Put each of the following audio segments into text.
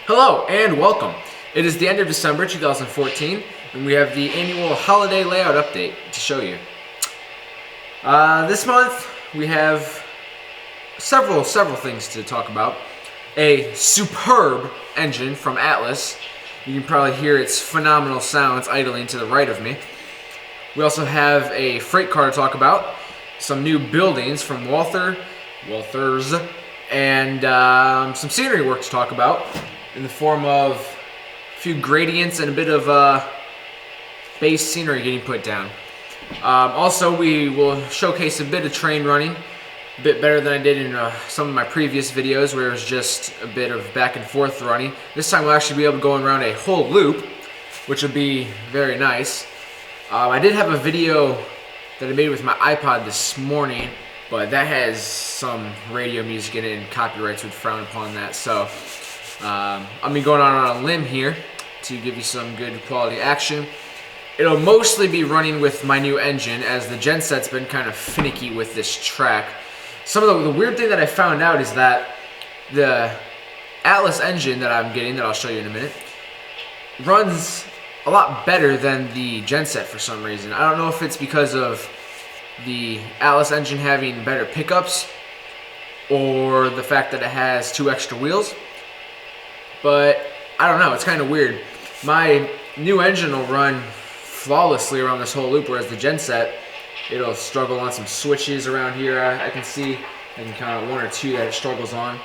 Hello and welcome. It is the end of December 2014 and we have the annual holiday layout update to show you. This month we have several things to talk about. A superb engine from Atlas. You can probably hear its phenomenal sounds idling to the right of me. We also have a freight car to talk about, some new buildings from Walthers, and some scenery work to talk about in the form of a few gradients and a bit of base scenery getting put down. Also, we will showcase a bit of train running, a bit better than I did in some of my previous videos where it was just a bit of back and forth running. This time we'll actually be able to go around a whole loop, which will be very nice. I did have a video that I made with my iPod this morning, but that has some radio music in it and copyrights would frown upon that. So I'm going on a limb here to give you some good quality action. It'll mostly be running with my new engine as the genset's been kind of finicky with this track. Some of the weird thing that I found out is that the Atlas engine that I'm getting, that I'll show you in a minute, runs a lot better than the genset for some reason. I don't know if it's because of the Atlas engine having better pickups or the fact that it has 2 extra wheels, but I don't know, it's kind of weird. My new engine will run flawlessly around this whole loop, whereas the genset, it'll struggle on some switches around here. I can see, I can count 1 or 2 that it struggles on,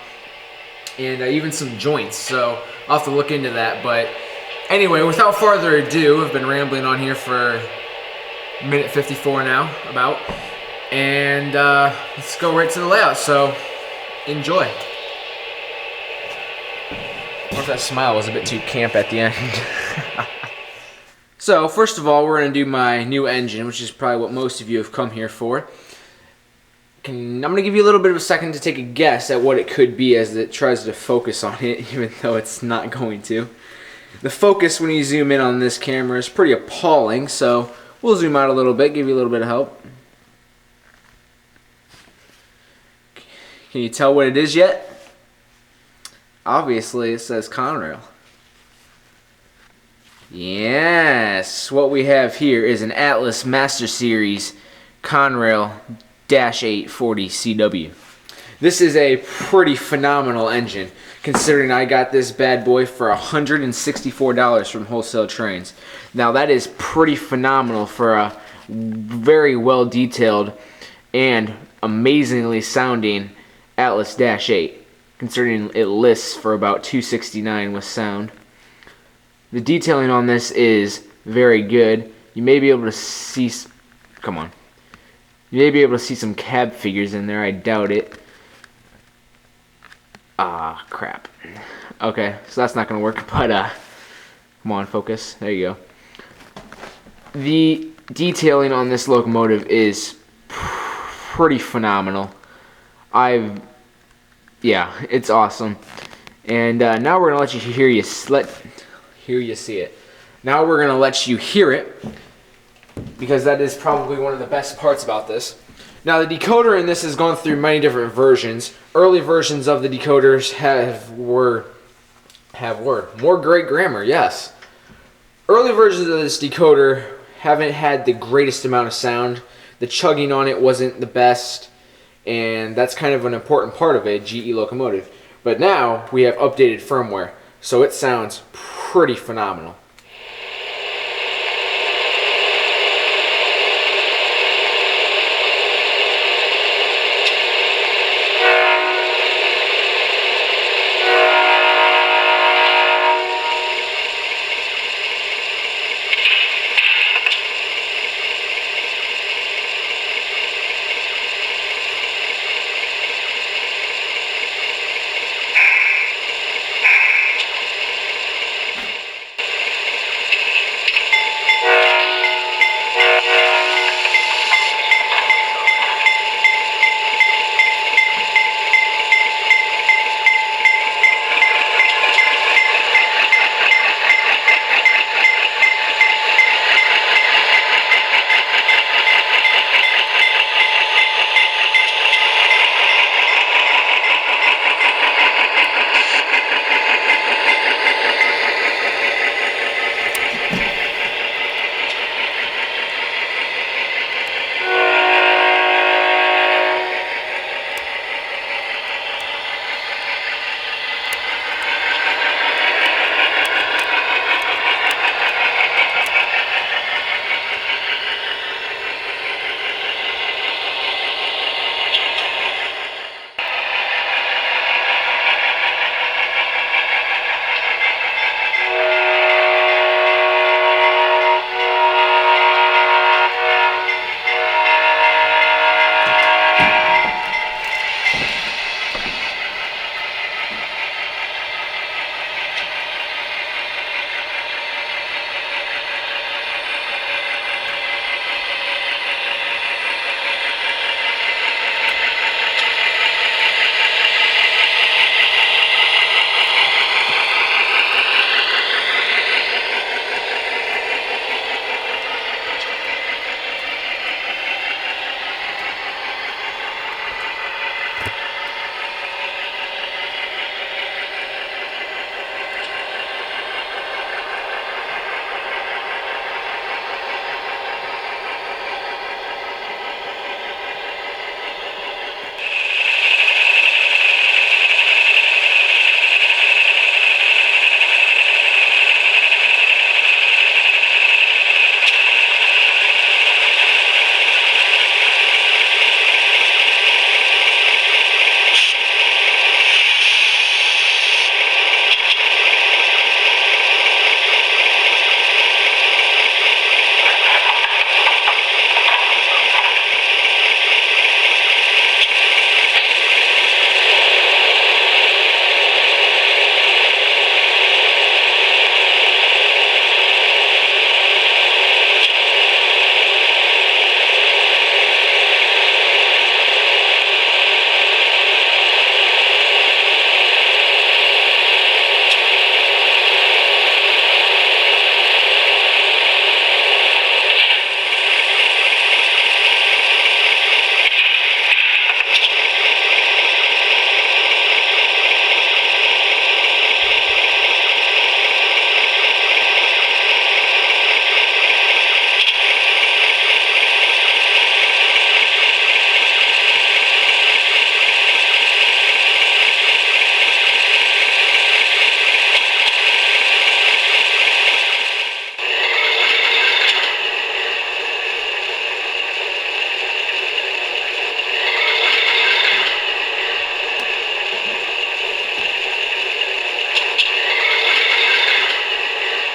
and even some joints, so I'll have to look into that. But anyway, without further ado, I've been rambling on here for minute 54 now, about, and let's go right to the layout, so enjoy. I wonder if that smile was a bit too camp at the end. So, first of all, we're going to do my new engine, which is probably what most of you have come here for. I'm going to give you a little bit of a second to take a guess at what it could be as it tries to focus on it, even though it's not going to. The focus when you zoom in on this camera is pretty appalling, so we'll zoom out a little bit, give you a little bit of help. Can you tell what it is yet? Obviously, it says Conrail. Yes, what we have here is an Atlas Master Series Conrail -840 CW. This is a pretty phenomenal engine, considering I got this bad boy for $164 from Wholesale Trains. Now that is pretty phenomenal for a very well detailed and amazingly sounding Atlas -8, considering it lists for about $269 with sound. The detailing on this is very good. You may be able to see, come on. You may be able to see some cab figures in there, I doubt it. Ah, crap. Okay, so that's not gonna work, but come on, focus. There you go. The detailing on this locomotive is pretty phenomenal. Yeah, it's awesome. And now we're gonna let you hear you see it. Now we're gonna let you hear it, because that is probably one of the best parts about this. Now the decoder in this has gone through many different versions. Early versions of the decoders were more great grammar, yes. Early versions of this decoder haven't had the greatest amount of sound. The chugging on it wasn't the best, and that's kind of an important part of a GE locomotive. But now we have updated firmware, so it sounds pretty phenomenal.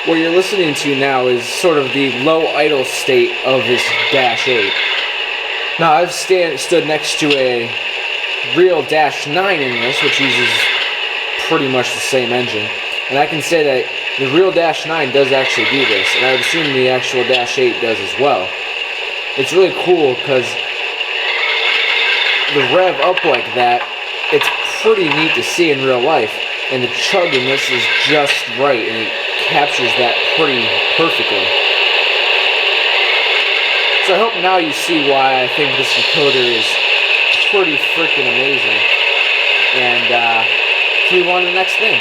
What you're listening to now is sort of the low idle state of this Dash 8. Now, I've stood next to a real Dash 9 in this, which uses pretty much the same engine. And I can say that the real Dash 9 does actually do this, and I would assume the actual Dash 8 does as well. It's really cool because the rev up like that, it's pretty neat to see in real life. And the chug in this is just right, and it captures that pretty perfectly. So I hope now you see why I think this encoder is pretty freaking amazing. And let's move on to the next thing.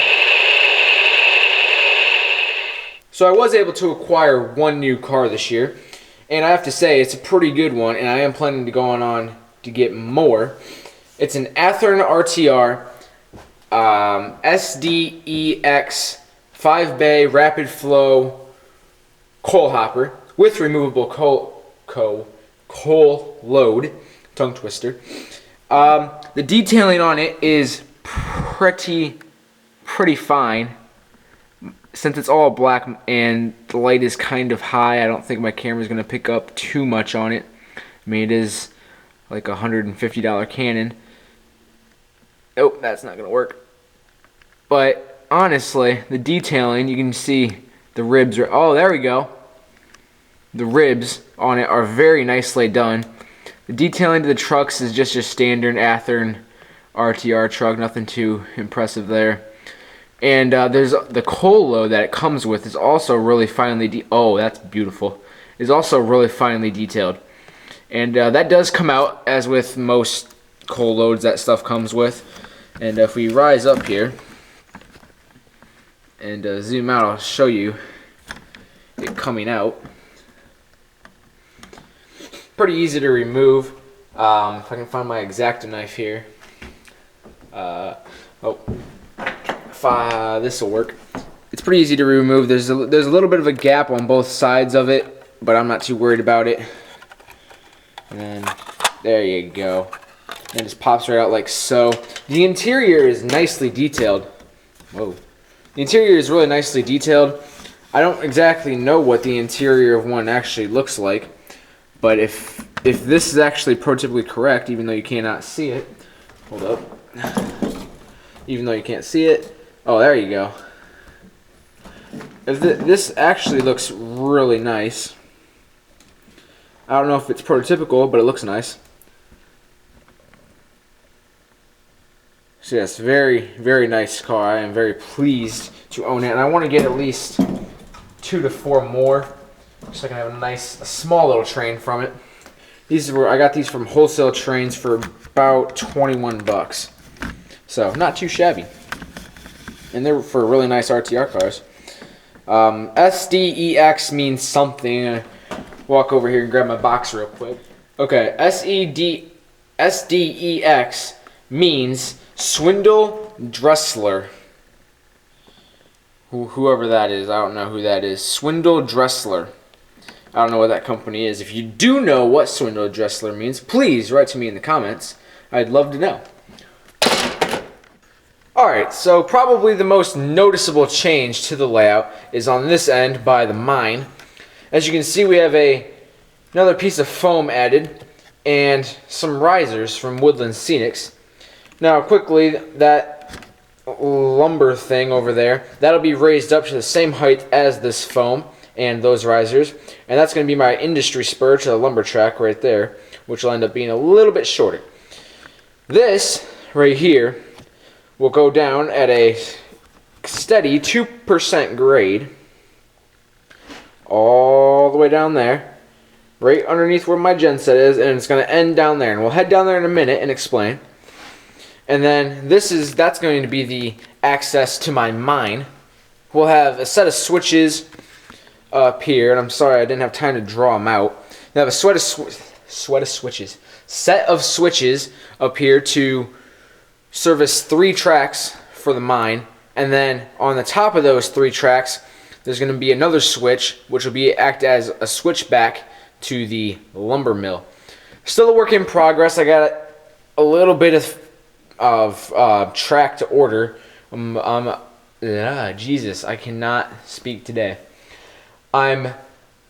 So I was able to acquire one new car this year, and I have to say it's a pretty good one, and I am planning to go on to get more. It's an Athearn RTR SDEX 5-bay rapid flow coal hopper with removable coal load, tongue twister. The detailing on it is pretty fine. Since it's all black and the light is kind of high, I don't think my camera's going to pick up too much on it. I mean, it is like a $150 Canon. Nope, that's not going to work. But honestly, the detailing, you can see the ribs are, oh, there we go. The ribs on it are very nicely done. The detailing to the trucks is just your standard Athearn RTR truck, nothing too impressive there. And there's the coal load that it comes with is also really finely oh, that's beautiful. Is also really finely detailed. And that does come out as with most coal loads that stuff comes with. And if we rise up here and zoom out, I'll show you it coming out. Pretty easy to remove. If I can find my X-Acto knife here. This will work. It's pretty easy to remove. There's a little bit of a gap on both sides of it, but I'm not too worried about it. And then there you go. And it just pops right out like so. The interior is nicely detailed. Whoa. The interior is really nicely detailed. I don't exactly know what the interior of one actually looks like, but if this is actually prototypically correct, even though you cannot see it, hold up. Even though you can't see it, oh, there you go. If this actually looks really nice. I don't know if it's prototypical, but it looks nice. So yes, very nice car. I am very pleased to own it, and I want to get at least 2 to 4 more, so I can have a small little train from it. I got these from wholesale trains for about 21 bucks, so not too shabby. And they're for really nice RTR cars. SDEX means something. Walk over here and grab my box real quick. Okay, SDEX means Swindle Dressler. Whoever that is, I don't know who that is. Swindle Dressler. I don't know what that company is. If you do know what Swindle Dressler means, please write to me in the comments. I'd love to know. Alright, so probably the most noticeable change to the layout is on this end by the mine. As you can see, we have another piece of foam added and some risers from Woodland Scenics. Now quickly, that lumber thing over there, that'll be raised up to the same height as this foam and those risers, and that's going to be my industry spur to the lumber track right there, which will end up being a little bit shorter. This right here will go down at a steady 2% grade all the way down there, right underneath where my genset is, and it's going to end down there, and we'll head down there in a minute and explain. And then that's going to be the access to my mine. We'll have a set of switches up here, and I'm sorry I didn't have time to draw them out. We'll have a set of switches up here to service 3 tracks for the mine, and then on the top of those 3 tracks there's going to be another switch which will act as a switch back to the lumber mill. Still a work in progress. I got a little bit of track to order. Jesus, I cannot speak today. I'm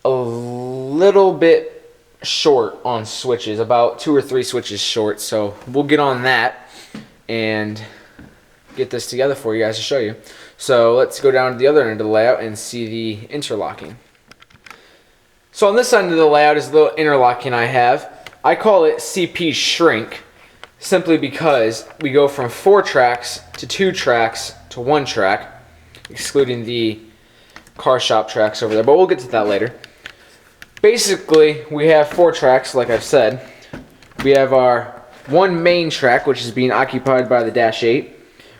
a little bit short on switches, about 2 or 3 switches short, so we'll get on that and get this together for you guys to show you. So let's go down to the other end of the layout and see the interlocking. So on this end of the layout is the little interlocking I have. I call it CP shrink, simply because we go from 4 tracks to 2 tracks to 1 track, excluding the car shop tracks over there, but we'll get to that later. Basically, we have 4 tracks, like I've said. We have our one main track, which is being occupied by the Dash 8.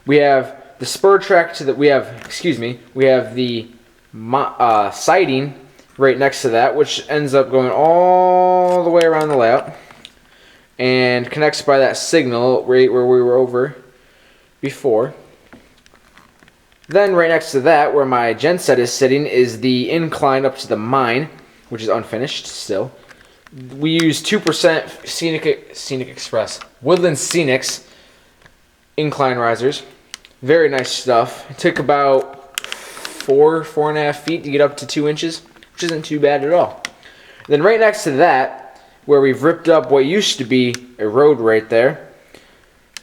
We have the spur track to the, we have the siding right next to that, which ends up going all the way around the layout and connects by that signal right where we were over before. Then right next to that, where my genset is sitting, is the incline up to the mine, which is unfinished still. We use 2% Scenic Express Woodland Scenics incline risers. Very nice stuff. It took about 4.5 feet to get up to 2 inches, which isn't too bad at all. Then right next to that, where we've ripped up what used to be a road right there,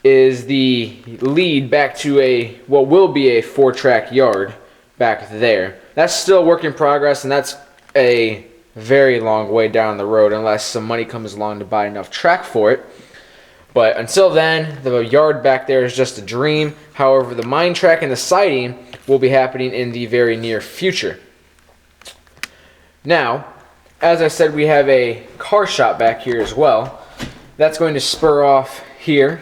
is the lead back to what will be a 4-track yard back there. That's still work in progress, and that's a very long way down the road unless some money comes along to buy enough track for it. But until then, the yard back there is just a dream. However, the mine track and the siding will be happening in the very near future. Now, as I said, we have a car shop back here as well. That's going to spur off here.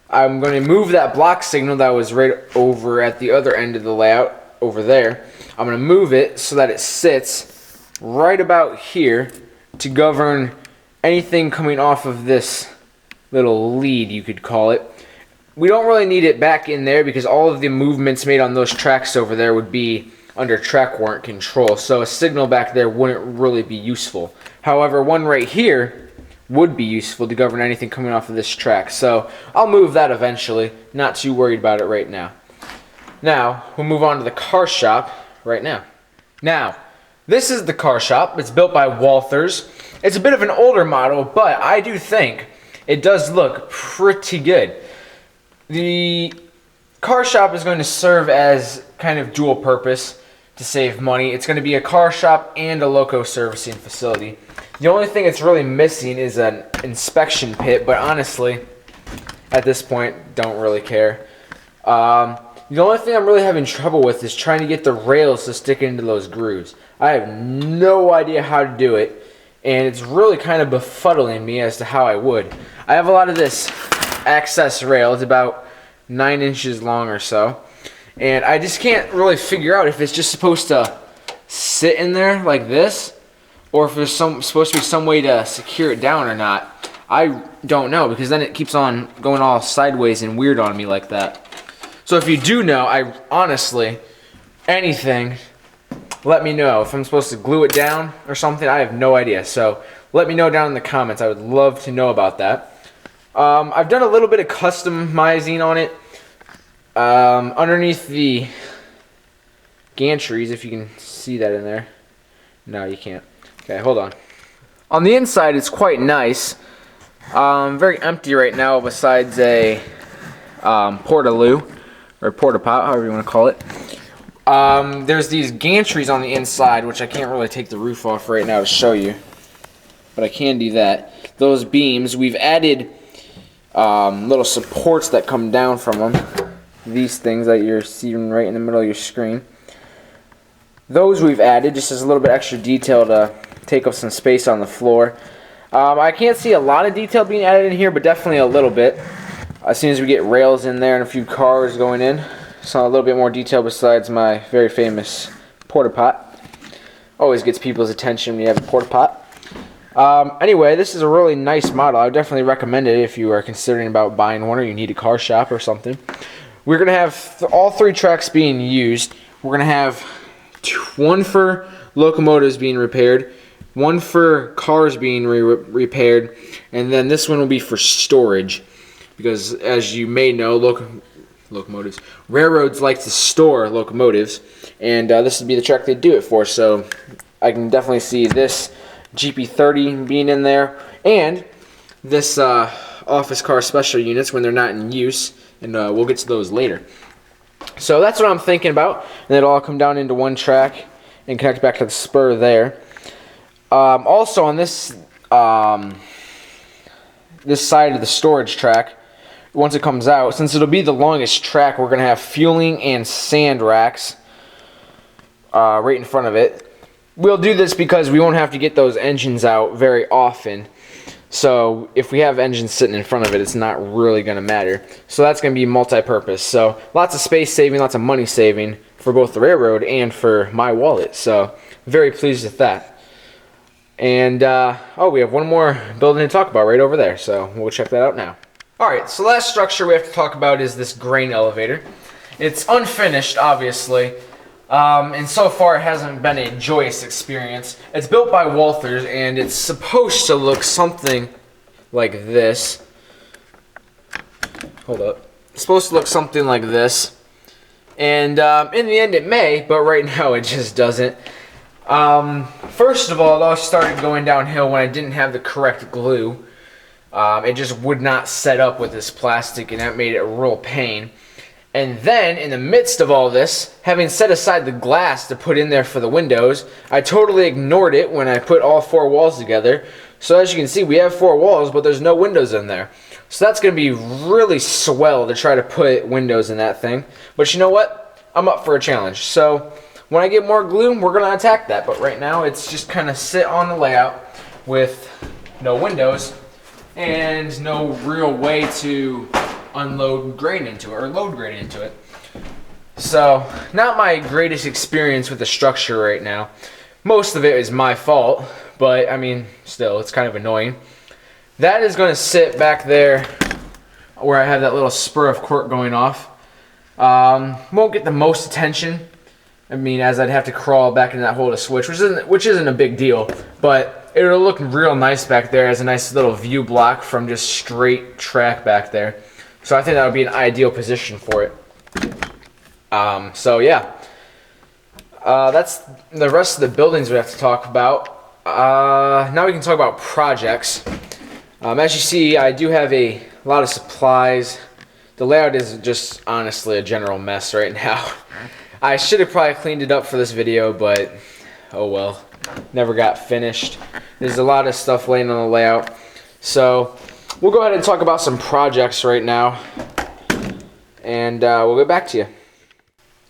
I'm going to move that block signal that was right over at the other end of the layout over there. I'm going to move it so that it sits right about here to govern anything coming off of this little lead, you could call it. We don't really need it back in there because all of the movements made on those tracks over there would be under track warrant control, so a signal back there wouldn't really be useful. However, one right here would be useful to govern anything coming off of this track, so I'll move that eventually. Not too worried about it right now. Now, we'll move on to the car shop right now. Now, this is the car shop. It's built by Walthers. It's a bit of an older model, but I do think it does look pretty good. The car shop is going to serve as kind of dual purpose to save money. It's going to be a car shop and a loco servicing facility. The only thing it's really missing is an inspection pit, but honestly, at this point, don't really care. The only thing I'm really having trouble with is trying to get the rails to stick into those grooves. I have no idea how to do it, and it's really kind of befuddling me as to how I would. I have a lot of this access rail. It's about 9 inches long or so, and I just can't really figure out if it's just supposed to sit in there like this, or if there's supposed to be some way to secure it down or not. I don't know, because then it keeps on going all sideways and weird on me like that. So if you do know, I honestly, anything, let me know. If I'm supposed to glue it down or something, I have no idea. So let me know down in the comments. I would love to know about that. I've done a little bit of customizing on it. Underneath the gantries, if you can see that in there. No, you can't. Okay, hold on. On the inside, it's quite nice. Very empty right now besides a portaloo, or porta-pot, however you want to call it. There's these gantries on the inside, which I can't really take the roof off right now to show you, but I can do that. Those beams, we've added little supports that come down from them. These things that you're seeing right in the middle of your screen. Those we've added just as a little bit extra detail to take up some space on the floor. I can't see a lot of detail being added in here, but definitely a little bit. As soon as we get rails in there and a few cars going in, saw a little bit more detail besides my very famous porta pot. Always gets people's attention when you have a porta pot. Anyway, this is a really nice model. I would definitely recommend it if you are considering about buying one or you need a car shop or something. We're going to have all 3 tracks being used. We're going to have one for locomotives being repaired, one for cars being repaired, and then this one will be for storage. Because as you may know, locomotives. Railroads like to store locomotives, and this would be the track they do it for. So I can definitely see this GP30 being in there, and this office car special units when they're not in use, and we'll get to those later. So that's what I'm thinking about, and it'll all come down into one track and connect back to the spur there. Also on this this side of the storage track, once it comes out, since it'll be the longest track, we're going to have fueling and sand racks right in front of it. We'll do this because we won't have to get those engines out very often. So if we have engines sitting in front of it, it's not really going to matter. So that's going to be multi-purpose. So lots of space saving, lots of money saving for both the railroad and for my wallet. So very pleased with that. And oh, we have one more building to talk about right over there. So we'll check that out now. Alright, so the last structure we have to talk about is this grain elevator. It's unfinished, obviously. And so far it hasn't been a joyous experience. It's built by Walthers, and it's supposed to look something like this. Hold up. It's supposed to look something like this. And in the end it may, but right now it just doesn't. First of all, it all started going downhill when I didn't have the correct glue. It just would not set up with this plastic, and that made it a real pain. And then, in the midst of all this, having set aside the glass to put in there for the windows, I totally ignored it when I put all four walls together. So as you can see, we have four walls, but there's no windows in there. So that's going to be really swell to try to put windows in that thing. But you know what? I'm up for a challenge. So when I get more glue, we're going to attack that. But right now, it's just kind of sit on the layout with no windows and no real way to unload grain into it, or load grain into it. So, not my greatest experience with the structure right now. Most of it is my fault, but I mean, still, it's kind of annoying. That is going to sit back there where I have that little spur of cork going off. Won't get the most attention. I mean, as I'd have to crawl back into that hole to switch, which isn't a big deal, but it'll look real nice back there as a nice little view block from just straight track back there. So I think that would be an ideal position for it. So yeah, that's the rest of the buildings we have to talk about. Now we can talk about projects. As you see, I do have a lot of supplies. The layout is just honestly a general mess right now. I should have probably cleaned it up for this video, but oh well, never got finished. There's a lot of stuff laying on the layout. So we'll go ahead and talk about some projects right now, and we'll get back to you.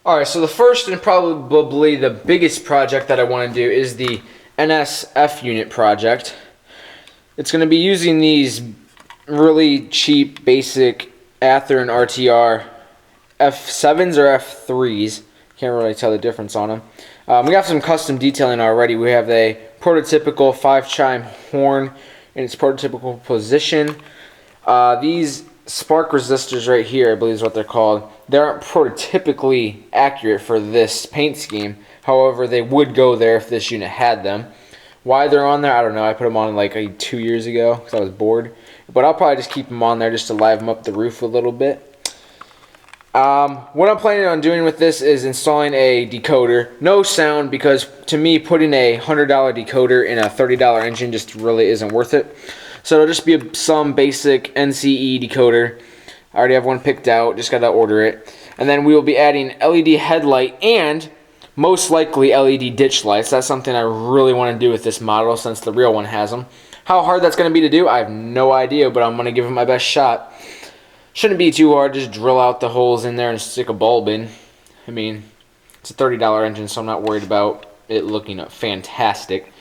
Alright, so the first and probably the biggest project that I want to do is the NSF unit project. It's going to be using these really cheap, basic Ather and RTR F7s or F3s. Can't really tell the difference on them. We have some custom detailing already. We have a prototypical 5-chime horn in its prototypical position. These spark resistors right here, I believe is what they're called, they aren't prototypically accurate for this paint scheme. However, they would go there if this unit had them. Why they're on there, I don't know. I put them on like 2 years ago because I was bored. But I'll probably just keep them on there just to liven up the roof a little bit. What I'm planning on doing with this is installing a decoder. No sound, because to me putting a $100 decoder in a $30 engine just really isn't worth it. So it'll just be some basic NCE decoder. I already have one picked out, just gotta order it. And then we will be adding LED headlight and most likely LED ditch lights. That's something I really want to do with this model since the real one has them. How hard that's going to be to do, I have no idea, but I'm going to give it my best shot. Shouldn't be too hard, just drill out the holes in there and stick a bulb in. I mean, it's a $30 engine, so I'm not worried about it looking fantastic.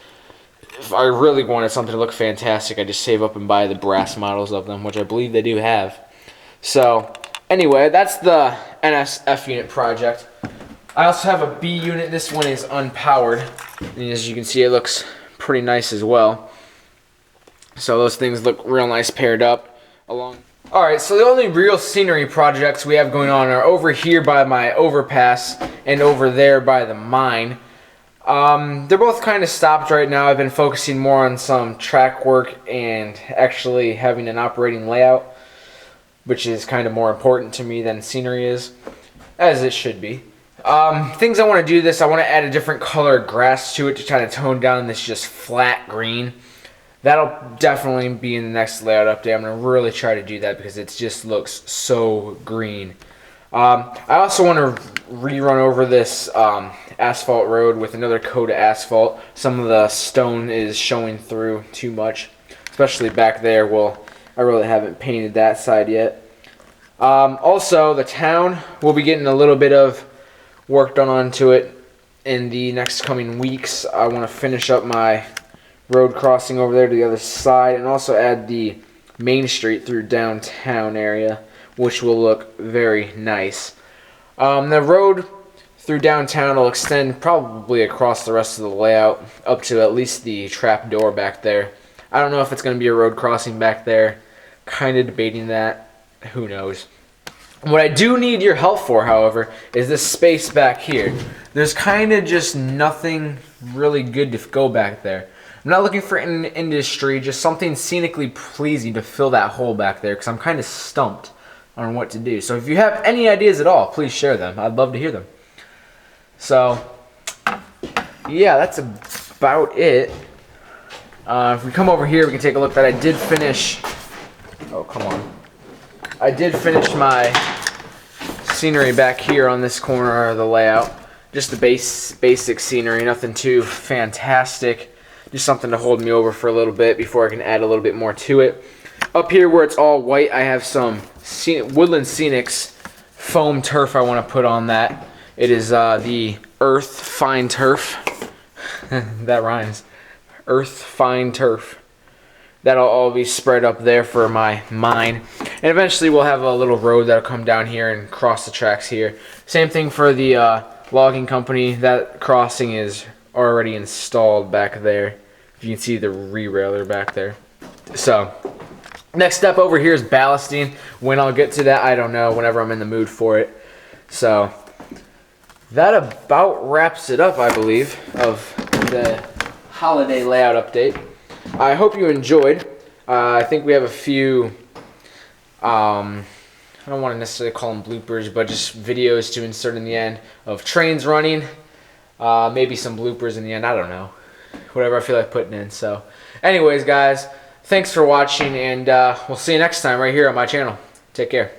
If I really wanted something to look fantastic, I just save up and buy the brass models of them, which I believe they do have. So, anyway, that's the NSF unit project. I also have a B unit. This one is unpowered, and as you can see, it looks pretty nice as well. So those things look real nice paired up along. Alright, so the only real scenery projects we have going on are over here by my overpass and over there by the mine. They're both kind of stopped right now. I've been focusing more on some track work and actually having an operating layout. which is kind of more important to me than scenery is, as it should be. Things I want to do this, I want to add a different color grass to it to kind of tone down this just flat green. That'll definitely be in the next layout update. I'm going to really try to do that because it just looks so green. I also want to rerun over this asphalt road with another coat of asphalt. Some of the stone is showing through too much, especially back there. Well, I really haven't painted that side yet. Also, the town will be getting a little bit of work done onto it in the next coming weeks. I want to finish up my road crossing over there to the other side and also add the main street through downtown area, which will look very nice. The road through downtown will extend probably across the rest of the layout up to at least the trap door back there. I don't know if it's going to be a road crossing back there. Kind of debating that. Who knows? What I do need your help for, however, is this space back here. There's kind of just nothing really good to go back there. I'm not looking for an industry, just something scenically pleasing to fill that hole back there because I'm kind of stumped on what to do. So if you have any ideas at all, please share them. I'd love to hear them. So, yeah, that's about it. If we come over here, we can take a look that I did finish. Oh, come on. I did finish my scenery back here on this corner of the layout. Just the basic scenery, nothing too fantastic. Just something to hold me over for a little bit before I can add a little bit more to it. Up here where it's all white, I have some Woodland Scenics foam turf I want to put on that. It is the Earth Fine Turf. That rhymes. Earth Fine Turf. That'll all be spread up there for my mine. And eventually we'll have a little road that'll come down here and cross the tracks here. Same thing for the logging company. That crossing is already installed back there. You can see the re-railer back there. So, next step over here is ballasting. When I'll get to that, I don't know. Whenever I'm in the mood for it. So, that about wraps it up, I believe, of the holiday layout update. I hope you enjoyed. I think we have a few, I don't want to necessarily call them bloopers, but just videos to insert in the end of trains running. Maybe some bloopers in the end. I don't know. Whatever I feel like putting in. So, anyways, guys, thanks for watching, and we'll see you next time right here on my channel. Take care.